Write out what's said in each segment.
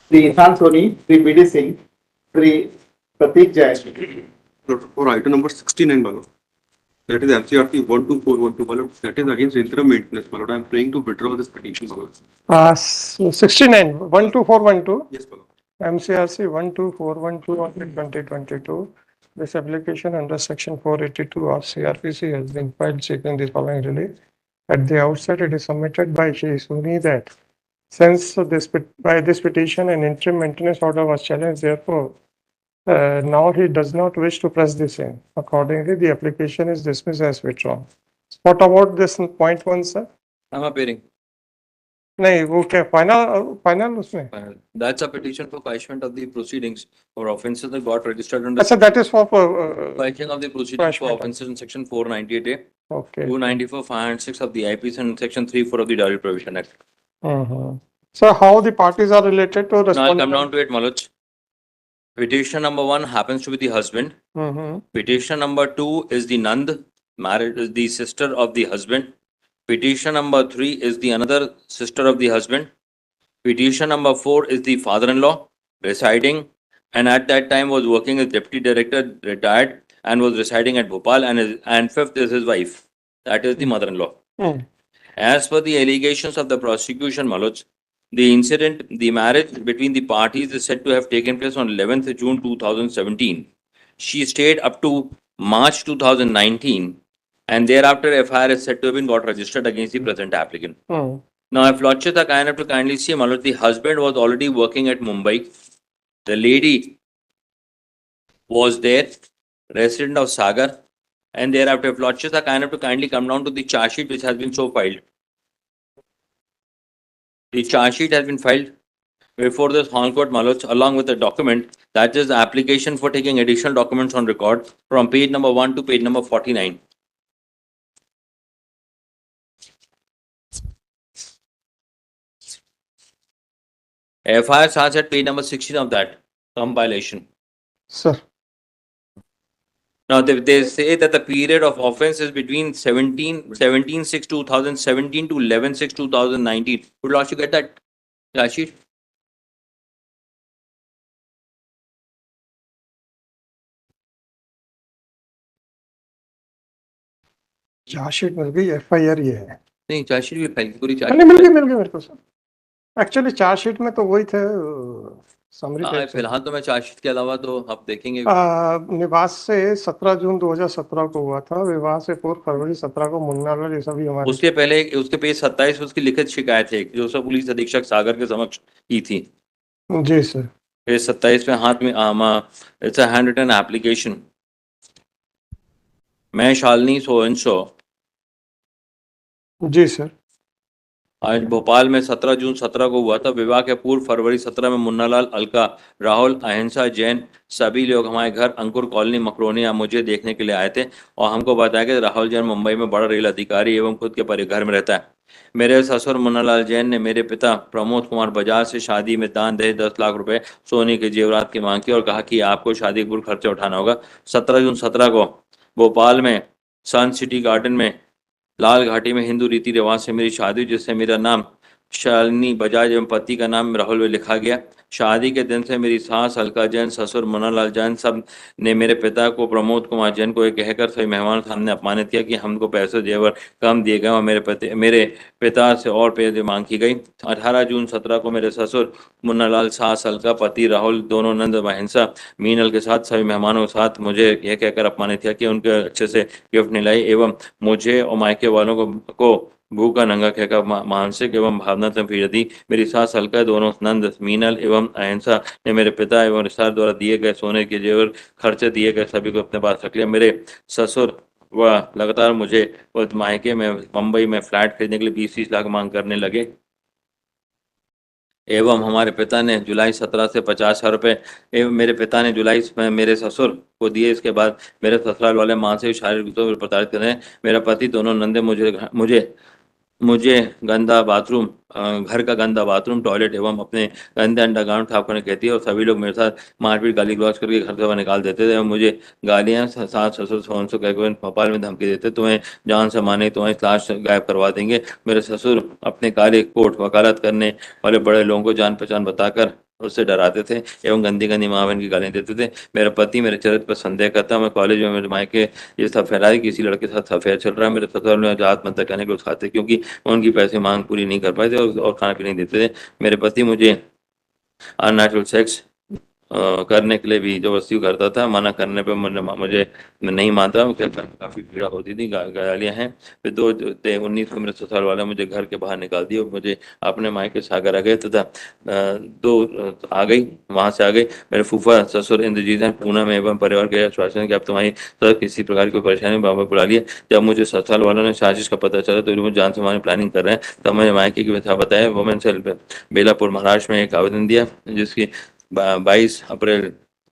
Sri Ishan Soni, Sri B.D. Singh, Sri Pratik Jain. For item number 69, my lord. That is MCRT 12412, my lord. That is against interim maintenance, my lord. I am praying to withdraw this petition, my lord. 69, 12412, Yes, my lord. MCRC 12412 of 2022. This application under section 482 of CRPC has been filed seeking the following relief. At the outset, it is submitted by Shri Suni that since by this petition an interim maintenance order was challenged, therefore now he does not wish to press the same. Accordingly, the application is dismissed as withdrawn. What about this point one, sir? I'm appearing. नहीं वो क्या final उसमें That's a petition for quashment of the proceedings for offences that got registered under अच्छा that is for quashing of the proceedings for quashment. offences in section 498A, okay 294, 506 of the IPC and section 34 of the Dowry Prohibition Act. So how the parties are related to Now I'll come respondent? down to it, Manoj. Petition number 1 happens to be the husband. Petition number 2 is the Nand, married is the sister of the husband. Petition number 3 is the another sister of the husband. Petition number 4 is the father-in-law residing and at that time was working as deputy director, retired and was residing at Bhopal, and fifth is his wife, that is the mother-in-law. As per the allegations of the prosecution, Manoj, the incident, the marriage between the parties is said to have taken place on 11th June 2017. She stayed up to March 2019 and thereafter FIR is said to have been got registered against the present applicant. Now, if Lordship are kind enough to kindly see, Manoj, the husband was already working at Mumbai. The lady was there, resident of Sagar, and thereafter, if Lordships are kind enough to kindly come down to the charge sheet which has been so filed. The charge sheet has been filed before this Hon Court, Manoj, along with the document, that is the application for taking additional documents on record from page number 1 to page number 49. FIR starts at page number 16 of that compilation. Sir. Now, they say that the period of offense is between 17/6/2017 to 11/6/2019. Would you like to get that charge sheet? Charge sheet मिल गई FIR ये है नहीं, charge sheet भी file पूरी charge मिल गई मेरे को सर एक्चुअली चार्ज शीट में तो वही थे समरी फिलहाल तो मैं चार्ज शीट के अलावा तो आप देखेंगे निवास से 17 जून 2017 को हुआ था, विवाह से पूर्व फरवरी 17 को मुन्नालाल ये सभी हमारे उसके पहले उसके पेज 27 उसकी लिखित शिकायत है जो सब पुलिस अधीक्षक सागर के समक्ष की थी। जी सर। पेज 27 में हाथ में it's a handwritten application. मैं शालिनी सोहनशो जी सर। आज भोपाल में 17 जून 17 को हुआ था। विवाह के पूर्व फरवरी 17 में मुन्नालाल, अलका, राहुल, अहिंसा, जैन सभी लोग हमारे घर अंकुर कॉलोनी मकरोनिया मुझे देखने के लिए आए थे और हमको बताया कि राहुल जैन मुंबई में बड़ा रेल अधिकारी एवं खुद के परिघर में रहता है। मेरे ससुर मुन्नालाल जैन ने मेरे पिता प्रमोद कुमार बजाज से शादी में दान दहेज 10 लाख रुपए सोने के जेवरात की मांग की और कहा कि आपको शादी के पूर्व खर्चे उठाना होगा। 17 जून 17 को भोपाल में सन सिटी गार्डन में लाल घाटी में हिंदू रीति रिवाज से मेरी शादी, जिससे मेरा नाम शालिनी बजाज एवं पति का नाम राहुल में लिखा गया। शादी के दिन से मेरी सास अलका जैन, ससुर मुन्नालाल जैन सब ने मेरे पिता को प्रमोद कुमार जैन को ये कहकर सभी मेहमानों के सामने अपमानित किया कि हमको पैसे जेवर कम दिए गए और मेरे पिता से और पैसे मांग की गई। 18 जून 17 को मेरे ससुर मुन्नालाल, सास अलका, पति राहुल, दोनों नंद अहिंसा मीनल के साथ सभी मेहमानों के साथ मुझे यह कहकर अपमानित किया कि उनके अच्छे से गिफ्ट नहीं लाई एवं मुझे और मायके वालों को भूखा नंगा कहकर मानसिक एवं भावनात्मक पीड़ा दी। मेरी सास अलका, दोनों नंद मीनल एवं अहिंसा ने मेरे पिता एवं रिश्तेदार द्वारा दिए गए सोने के जेवर खर्चे दिए गए सभी को अपने पास रख लिया। मेरे ससुर व लगातार मुझे मायके में मुंबई में फ्लैट खरीदने के लिए 20-30 लाख मांग करने लगे एवं हमारे पिता ने जुलाई 17 से 50,000 रुपये एवं मेरे पिता ने जुलाई में मेरे ससुर को दिए। इसके बाद मेरे ससुराल वाले मानसिक शारीरिक रूप से प्रताड़ित कर रहे हैं। मेरा पति, दोनों नंदे मुझे गंदा बाथरूम, घर का गंदा बाथरूम, टॉयलेट एवं अपने गंदे अंडरग्राउंड साफ करने कहती है और सभी लोग मेरे साथ मारपीट गाली गलौज करके घर से बाहर निकाल देते थे। मुझे गालियां सास ससुर सोनसो कहकर भोपाल में धमकी देते, तुम्हें जान से माने तुम्हें लाश गायब करवा देंगे। मेरे ससुर अपने कार्य कोर्ट वकालत करने वाले बड़े लोगों को जान पहचान बताकर उससे डराते थे एवं गंदी गंदी माँ बहन की गालियां देते थे। मेरा पति मेरे चरित्र पर संदेह करता। मैं कॉलेज में मेरे मायके ये सब फैलाई किसी लड़के के साथ अफेयर चल रहा है। मेरे ससुराल में जात मत कहने को उठाते क्योंकि मैं उनकी पैसे मांग पूरी नहीं कर पाए थे और खाना पीने नहीं देते थे। मेरे पति मुझे अननेचुरल सेक्स करने के लिए भी जबरदस्ती करता था। मना करने पे मुझे मैं नहीं मानता। मुझे काफी पीड़ा होती थी। गालियां हैं। फिर 2019 को मेरे ससुराल वाले मुझे घर के बाहर निकाल दिया और मुझे अपने मायके सागर आ गए तथा आ गई वहां से आ गई। मेरे फूफा ससुर इंद्रजीत हैं पूना में एवं परिवार के आश्वासन है कि अब तुम्हारी तरफ किसी प्रकार की परेशानी बाबा बुला लिया। जब मुझे ससुराल वालों ने साजिश का पता चला तो मुझे जान से मारने प्लानिंग कर रहे हैं। तब मैंने मायके की व्यथा बताया। वुमेन सेल बेलापुर महाराष्ट्र में एक आवेदन दिया जिसकी 22 अप्रैल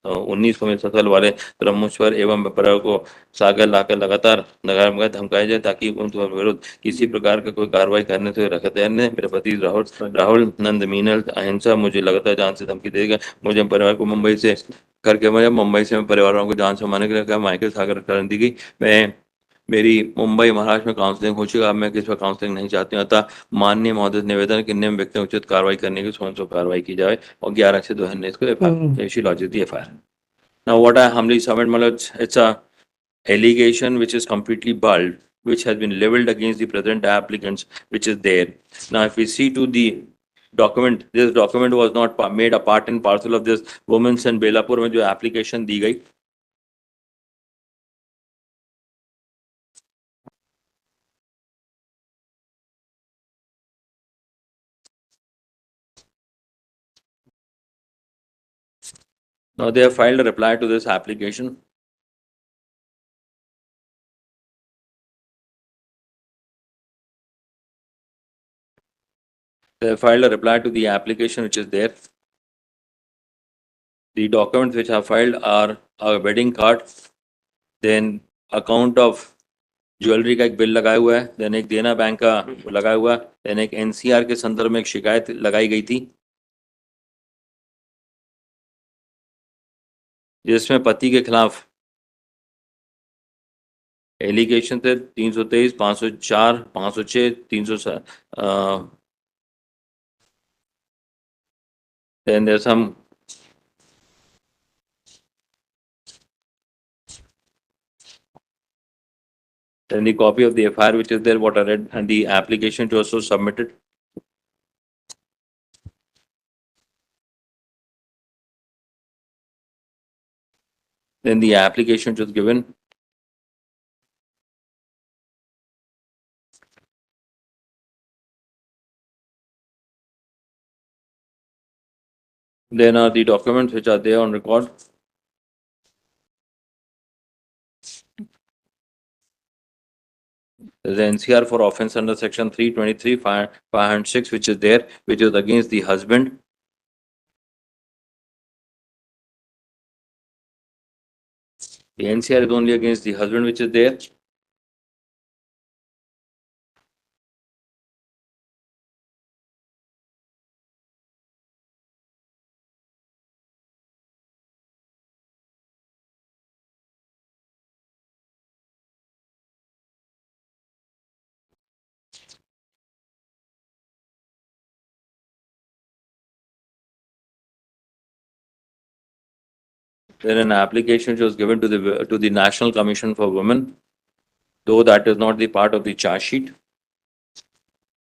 19 को मेरे ससुराल वाले तरफ मुझ पर एवं परिवार को सागर लाकर लगातार नगर धमकाया जाए ताकि उन विरुद्ध किसी प्रकार का कोई कार्रवाई करने से रखते हैं। मेरे पति राहुल नंद मीनल अहिंसा मुझे लगातार जान से धमकी देगा। मुझे परिवार को मुंबई से करके मुंबई से परिवार वालों को जान से मारने के लिए माइकल सागर कर दी गई। मेरी मुंबई महाराष्ट्र में काउंसलिंग हो चुका। अब मैं किस पर काउंसलिंग नहीं चाहती हूँ। अतः माननीय महोदय निवेदन कि निम्न व्यक्ति उचित कार्रवाई करने की स्वयं कार्रवाई की जाए और 11 से 2019 को she logic the FIR. Now what I humbly submit, Malaj, it's a allegation which is completely bald, which has been leveled against the present applicants, which is there. Now, if we see to the document, this document was not made a part and parcel of this Women's and Belapur में जो application दी गई। Now they have filed a reply to this application. They have filed a reply to the application which is there. The documents which are filed are a wedding card, then account of jewellery का एक bill लगाया हुआ है, then एक देना bank का लगाया हुआ है, देन एक एनसीआर के संदर्भ में एक शिकायत लगाई गई थी जिसमें पति के खिलाफ एलिगेशन थे 323, 504, 506, 300 then there's some then the copy of the FIR which is there what I read and the application was also submitted. Then the application was given. Then are the documents which are there on record. There's an NCR for offense under section 323, 506, which is there, which is against the husband. The NCR is only against the husband, which is there. Then an application was given to the National Commission for Women, though that is not the part of the charge sheet.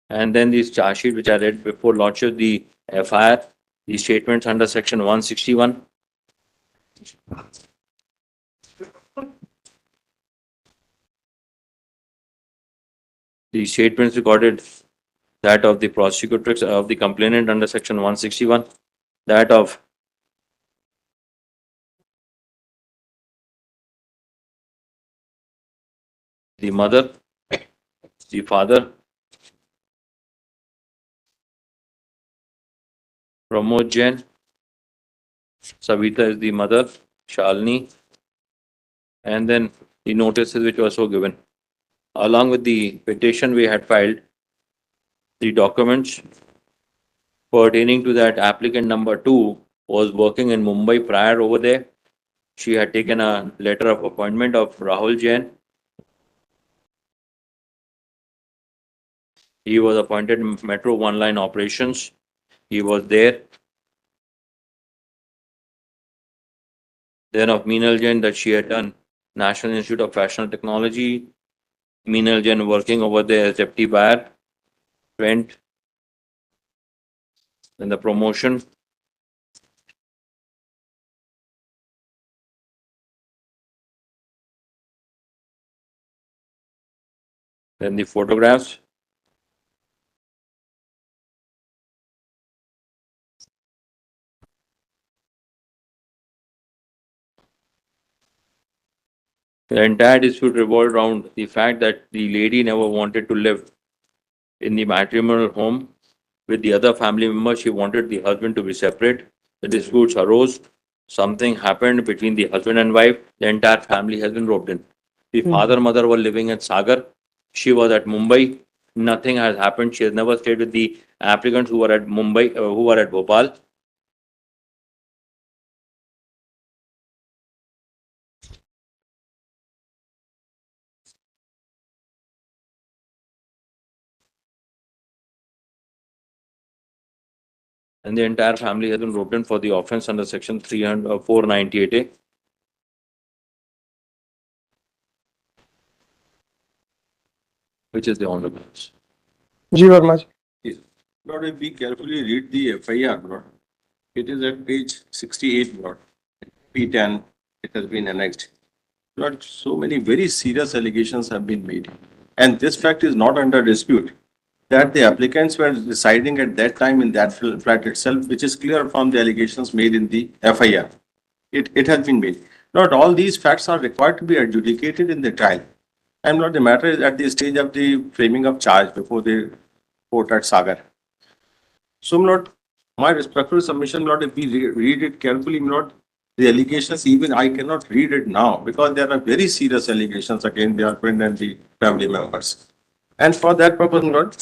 And then this charge sheet which I read before launch of the FIR, the statements under section 161. The statements recorded that of the prosecutrix of the complainant under section 161, that of the mother, the father, Pramod Jain, Savita is the mother, Shalini, and then the notices which were also given. Along with the petition we had filed, the documents pertaining to that applicant number 2 was working in Mumbai prior over there. She had taken a letter of appointment of Rahul Jain. He was appointed Metro One Line Operations. He was there. Then of Meenal Jain that she had done National Institute of Fashion Technology. Meenal Jain working over there as deputy buyer. Went. Then the promotion. Then the photographs. The entire dispute revolved around the fact that the lady never wanted to live in the matrimonial home with the other family members. She wanted the husband to be separate. The disputes arose. Something happened between the husband and wife. The entire family has been roped in. The father, mother were living at Sagar. She was at Mumbai. Nothing has happened. She has never stayed with the applicants who were at Mumbai, who were at Bhopal. And the entire family has been roped in for the offence under section 498A. Which is the honorable. Ji Verma ji. Lord, if we carefully read the FIR, Lord, it is at page 68, Lord. P10, it has been annexed. Lord, so many very serious allegations have been made. And this fact is not under dispute, that the applicants were residing at that time in that flat itself, which is clear from the allegations made in the FIR. It has been made. Not all these facts are required to be adjudicated in the trial. And Lord, the matter is at the stage of the framing of charge before the court at Sagar. So, Lord, my respectful submission, Lord, if we read it carefully, Lord, the allegations, even I cannot read it now because there are very serious allegations against the husband and the family members. And for that purpose, Lord,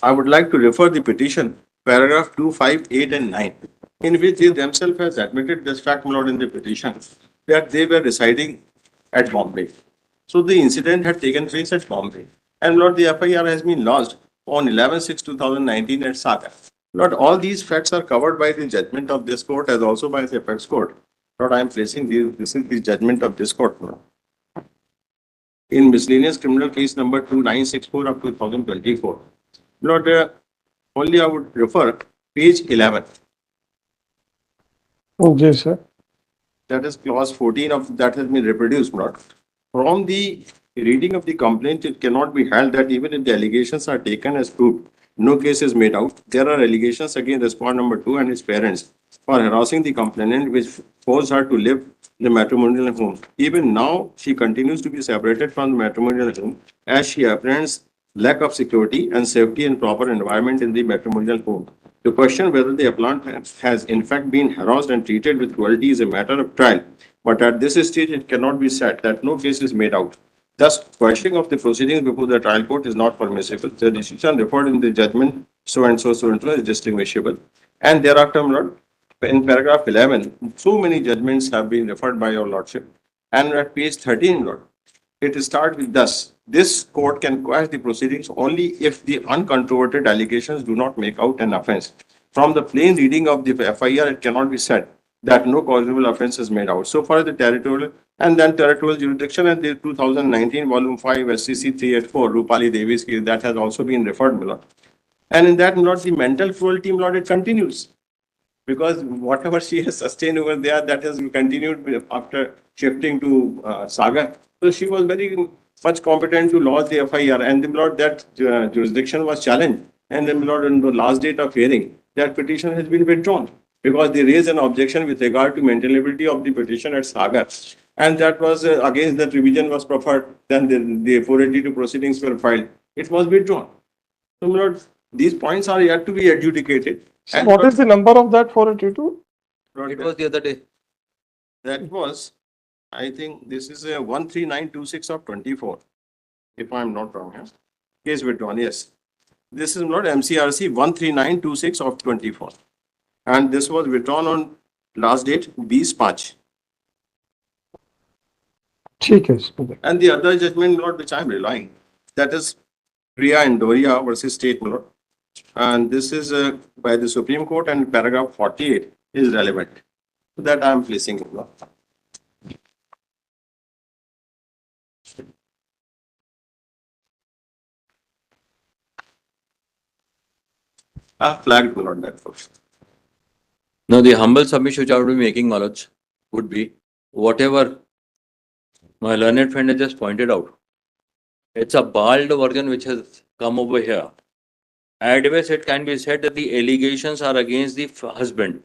I would like to refer the petition, paragraph 2, 5, 8, and 9, in which they themselves has admitted this fact, Lord, in the petition, that they were residing at Bombay. So the incident had taken place at Bombay. And Lord, the FIR has been lodged on 11/6/2019 at Sagar. Lord, all these facts are covered by the judgment of this court as also by the apex court. Lord, I am placing this is the judgment of this court. Lord. In miscellaneous criminal case number 2964 of 2024. Lord, only I would refer page 11. Ji sir. That is clause 14 of that has been reproduced, Lord. From the reading of the complaint, it cannot be held that even if the allegations are taken as proved, no case is made out. There are allegations against respondent number 2 and his parents for harassing the complainant, which forced her to live in the matrimonial home. Even now, she continues to be separated from the matrimonial home as she apprehends lack of security and safety and proper environment in the matrimonial home. The question whether the appellant has in fact been harassed and treated with cruelty is a matter of trial. But at this stage, it cannot be said that no case is made out. Thus, questioning of the proceedings before the trial court is not permissible. The decision referred in the judgment so and so is distinguishable. And thereafter, Lord, in paragraph 11, so many judgments have been referred by your Lordship. And at page 13, Lord, it starts with thus. This court can quash the proceedings only if the uncontroverted allegations do not make out an offense. From the plain reading of the FIR, it cannot be said that no causable offense is made out. So far, the territorial and then territorial jurisdiction and the 2019 volume 5 SCC 384 Rupali Devi's case that has also been referred, Lord. And in that, Lord, the mental cruelty, Lord, it continues. Because whatever she has sustained over there, that has continued after shifting to Sagar. So she was very much competent to lodge the FIR, and the Lord, that jurisdiction was challenged. And then, Lord, on the last date of hearing, that petition has been withdrawn because they raised an objection with regard to maintainability of the petition at Sagar. And that was against that revision was proffered, then the 482 proceedings were filed. It was withdrawn. So, Lord, these points are yet to be adjudicated. So what is the number of that 482? Lord, It was the other day. that was, I think this is a 13926 of 24, if I'm not wrong. Yes? Case withdrawn, yes. This is not MCRC 13926 of 24. And this was withdrawn on last date, 20/5. ठीक है sir. And the other judgment, Lord, which I'm relying, that is Priya and Doria versus State, Lord. And this is by the Supreme Court, and paragraph 48 is relevant. So that I'm placing it, Lord. I have flagged on that first. Now, the humble submission which I would be making, Maloj, would be whatever my learned friend has just pointed out. It's a bald version which has come over here. At best, it can be said that the allegations are against the husband.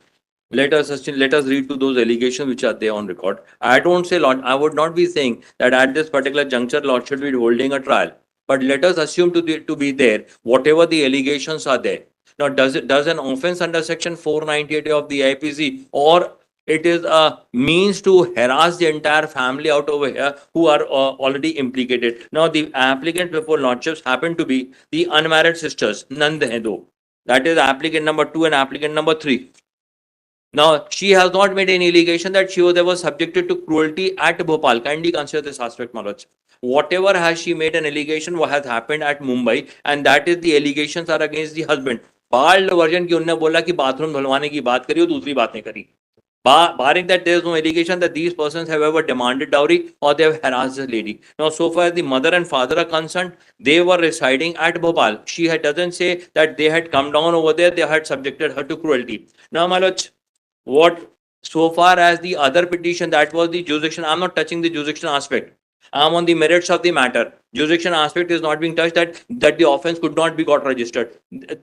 Let us read to those allegations which are there on record. I don't say lot. I would not be saying that at this particular juncture, Lord should be holding a trial. But let us assume to be there whatever the allegations are there. Now, does an offense under section 498 of the IPC, or it is a means to harass the entire family out over here who are already implicated? Now, the applicant before Lordships happen to be the unmarried sisters, Nand Hedo. That is applicant number 2 and applicant number 3. Now, she has not made any allegation that she was ever subjected to cruelty at Bhopal. Kindly consider this aspect, Manoj. Whatever has she made an allegation, what has happened at Mumbai, and that is the allegations are against the husband. Bald version की उन्होंने बोला कि bathroom धुलवाने की बात करी और दूसरी बात नहीं करी. Barring that, there is no allegation that these persons have ever demanded dowry or they have harassed the lady. Now, so far as the mother and father are concerned, they were residing at Bhopal. She doesn't say that they had come down over there, they had subjected her to cruelty. Now, Maloj, what so far as the other petition, that was the jurisdiction, I'm not touching the jurisdiction aspect. I'm on the merits of the matter. Jurisdiction aspect is not being touched, that the offense could not be got registered.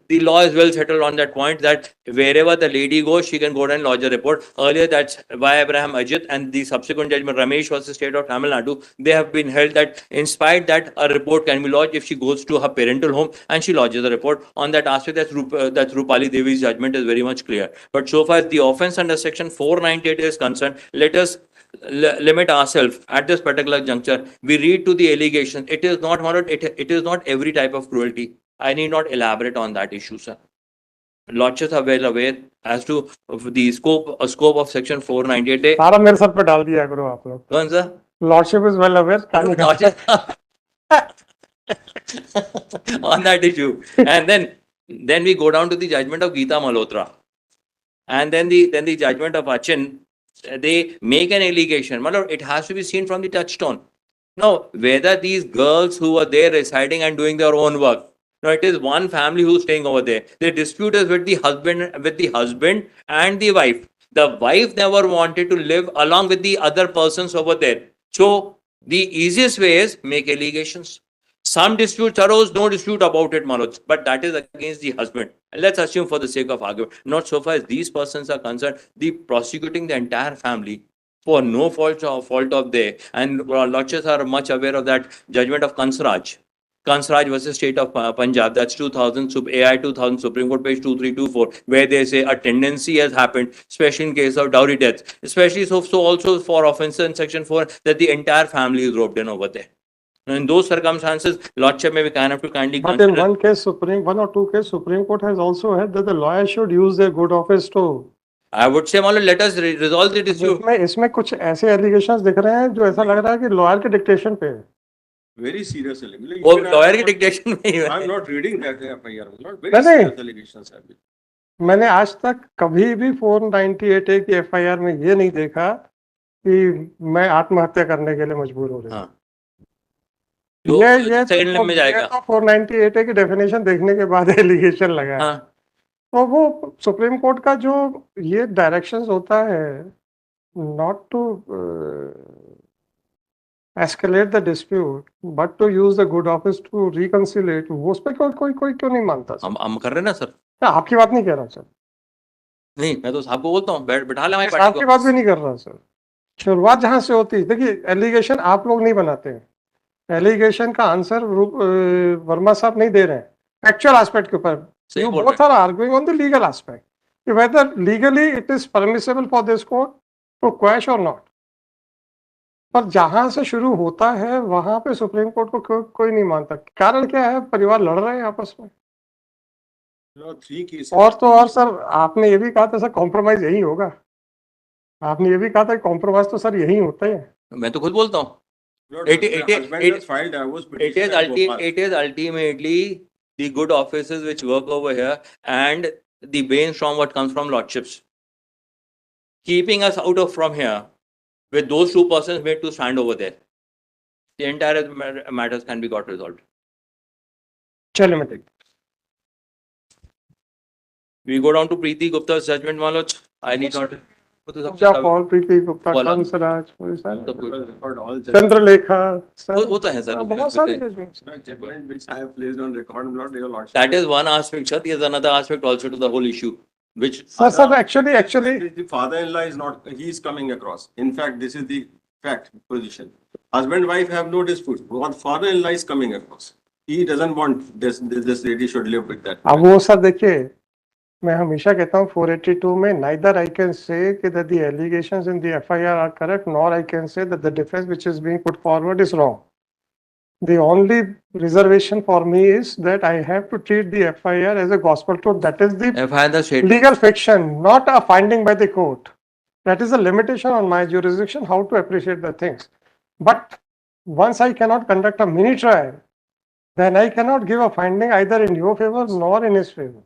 The law is well settled on that point, that wherever the lady goes, she can go and lodge a report. Earlier, that's why Abraham Ajit and the subsequent judgment Ramesh versus State of Tamil Nadu, they have been held that in spite that a report can be lodged if she goes to her parental home and she lodges a report. On that aspect, that's Rupali Devi's judgment is very much clear. But so far as the offense under section 498 is concerned, let us limit ourselves at this particular juncture. We read to the allegation. It is not it is not every type of cruelty. I need not elaborate on that issue, sir. Lordships are well aware as to the scope of section 498A. सारा मेरे sir पे डाल दिया करो आप लोग. कौन सा? Lordship is well aware. On that issue. And then we go down to the judgment of Geeta Malhotra. And then the judgment of Achin. They make an allegation. It has to be seen from the touchstone. Now, whether these girls who are there residing and doing their own work, now it is one family who's staying over there. The dispute is with the husband and the wife. The wife never wanted to live along with the other persons over there. So the easiest way is make allegations. Some disputes arose, no dispute about it, Manoj, but that is against the husband. Let's assume for the sake of argument, not so far as these persons are concerned, the prosecuting the entire family for no fault of their, and Lordships are much aware of that judgment of Kansraj versus State of Punjab, that's 2000, AI 2000, Supreme Court page 2324, where they say a tendency has happened, especially in case of dowry deaths, especially so also for offences in section 4, that the entire family is roped in over there. In those circumstances, Lordship may be kind enough to kindly But consider. in one or two cases, Supreme Court has also held that the lawyer should use their good office too. I would say, Maulana, let us resolve the dispute. इसमें कुछ ऐसे allegations दिख रहे हैं जो ऐसा लग रहा है कि लॉयर के डिक्टेशन पे है. Very serious allegation. वो lawyer की dictation में ही है. I'm not reading that FIR. Not very नहीं. serious allegations have been. मैंने आज तक कभी भी 498A की FIR में ये नहीं देखा कि मैं आत्महत्या करने के लिए मजबूर हो रहा हूँ. हाँ. ये सेकंड लिंब में जाएगा. तो 498A की डेफिनेशन देखने के बाद एलिगेशन लगा है. हाँ. तो वो सुप्रीम कोर्ट का जो ये डायरेक्शंस होता है not to escalate the dispute but to use the good office to reconciliate, वो उस पे कोई क्यों नहीं मानता सर? हम कर रहे हैं ना सर. आपकी बात नहीं कह रहा सर. नहीं, मैं तो साहब को बोलता हूँ बैठा ले हमारी आपकी बात भी नहीं कर रहा सर. शुरुआत जहां से होती है, देखिए एलिगेशन आप लोग नहीं बनाते हैं. एलिगेशन का आंसर वर्मा साहब नहीं दे रहे हैं एक्चुअल एस्पेक्ट के ऊपर. You both are arguing on the legal aspect, whether legally it is permissible for this court to quash or not. पर जहां से शुरू होता है वहां पे सुप्रीम कोर्ट को कोई नहीं मानता. कारण क्या है? परिवार लड़ रहे हैं आपस में. और तो और सर आपने ये भी कहा था सर कॉम्प्रोमाइज यही होगा. आपने ये भी कहा था कॉम्प्रोमाइज तो सर यही होता है. मैं तो खुद बोलता हूँ. It is ultimately the good offices which work over here and the brainstorm what comes from Lordships. Keeping us out of from here with those two persons made to stand over there. The entire matters can be got resolved. चलिए मैं We go down to Preeti Gupta's judgment, Maloj. I need not. Pooja Paul, Preeti Gupta, Paula. Kansaraj, Record all judgments. Chandralekha. वो तो है sir. बहुत सारे judgments. Judgment which I have placed on record, not your lordship. That is one aspect, sir. There's another aspect also to the whole issue, which Sir, actually, The father-in-law is not, he is coming across. In fact, this is the fact position. Husband, wife have no dispute. What father-in-law is coming across. He doesn't want this lady should live with that. अब वो sir देखिए, मैं हमेशा कहता हूँ 482 में neither I can say that the allegations in the FIR are correct, nor I can say that the defense which is being put forward is wrong. The only reservation for me is that I have to treat the FIR as a gospel truth. That is the FIR the state. legal fiction, not a finding by the court. That is a limitation on my jurisdiction, how to appreciate the things. But once I cannot conduct a mini trial, then I cannot give a finding either in your favor nor in his favor.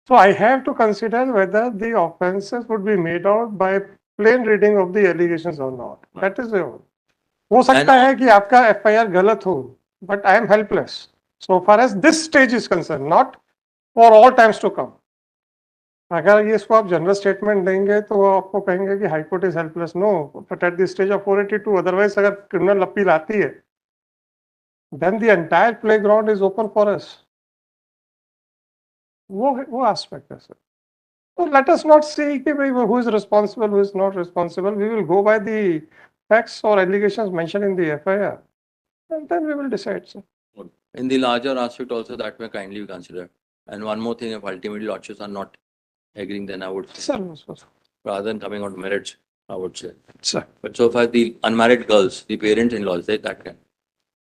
So I have to consider whether the offences would be made out by plain reading of the allegations or not. That is the only. हो सकता है कि आपका FIR गलत हो, but I am helpless so far as this stage is concerned, not for all times to come. अगर ये इसको आप जनरल स्टेटमेंट देंगे तो वो आपको कहेंगे कि high court is helpless. No, but at the stage of 482 otherwise अगर क्रिमिनल अपील आती है, then the entire playground is open for us. वो एस्पेक्ट है sir. So let us not see कि भाई who is responsible, who is not responsible. We will go by the facts or allegations mentioned in the FIR, and then we will decide, sir. In the larger aspect also that may kindly be considered. And one more thing, if ultimately lordships are not agreeing, then I would say, Sir, rather than coming on merits, I would say. sir. But so far the unmarried girls, the parents-in-laws, that can.